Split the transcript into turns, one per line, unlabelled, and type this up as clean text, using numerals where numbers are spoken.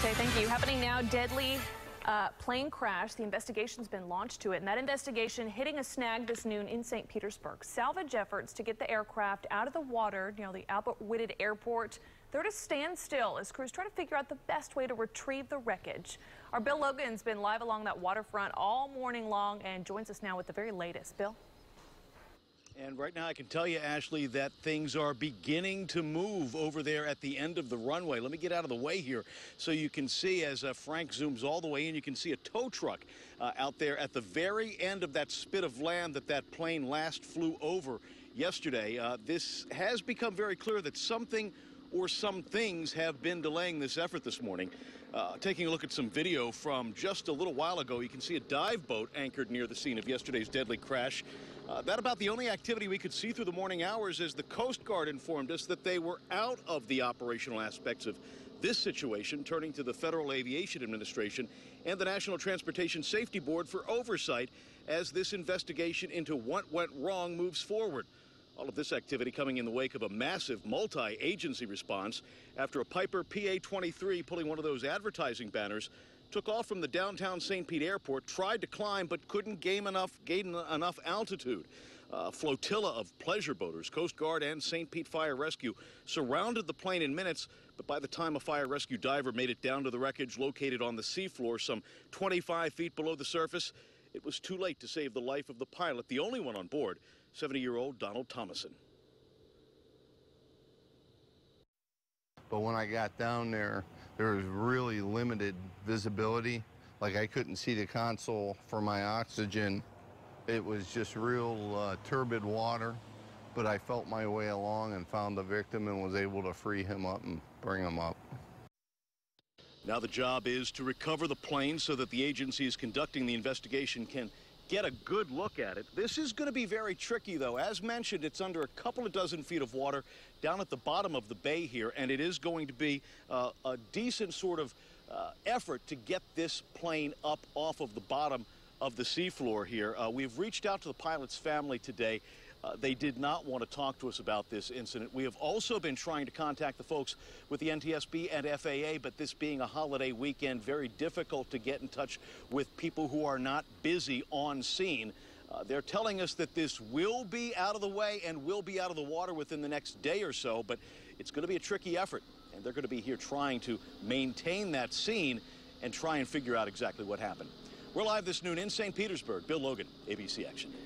Okay, thank you. Happening now, deadly plane crash. The investigation's been launched to it, and that investigation hitting a snag this noon in St. Petersburg. Salvage efforts to get the aircraft out of the water near the Albert Whitted Airport. They're at a standstill as crews try to figure out the best way to retrieve the wreckage. Our Bill Logan's been live along that waterfront all morning long and joins us now with the very latest. Bill?
And right now I can tell you, Ashley, that things are beginning to move over there at the end of the runway. Let me get out of the way here so you can see as Frank zooms all the way in. You can see a tow truck out there at the very end of that spit of land that plane last flew over yesterday. This has become very clear that something or some things have been delaying this effort this morning. Taking a look at some video from just a little while ago, you can see a dive boat anchored near the scene of yesterday's deadly crash. That about the only activity we could see through the morning hours, as the Coast Guard informed us that they were out of the operational aspects of this situation, turning to the Federal Aviation Administration and the National Transportation Safety Board for oversight as this investigation into what went wrong moves forward. All of this activity coming in the wake of a massive multi-agency response after a Piper PA-23 pulling one of those advertising banners took off from the downtown St. Pete Airport, tried to climb, but couldn't gain enough altitude. A flotilla of pleasure boaters, Coast Guard and St. Pete Fire Rescue surrounded the plane in minutes, but by the time a fire rescue diver made it down to the wreckage located on the seafloor some 25 feet below the surface, it was too late to save the life of the pilot, the only one on board, 70-year-old Donald Thomason.
But when I got down there was really limited visibility. Like, I couldn't see the console for my oxygen. It was just real turbid water. But I felt my way along and found the victim and was able to free him up and bring him up.
Now the job is to recover the plane so that the agency is conducting the investigation can get a good look at it. This is going to be very tricky, though. As mentioned, it's under a couple of dozen feet of water down at the bottom of the bay here, and it is going to be a decent sort of effort to get this plane up off of the bottom of the seafloor here. We've reached out to the pilot's family today. They did not want to talk to us about this incident. We have also been trying to contact the folks with the NTSB and FAA, but this being a holiday weekend, very difficult to get in touch with people who are not busy on scene. They're telling us that this will be out of the way and will be out of the water within the next day or so, but it's going to be a tricky effort, and they're going to be here trying to maintain that scene and try and figure out exactly what happened. We're live this noon in St. Petersburg. Bill Logan, ABC Action News.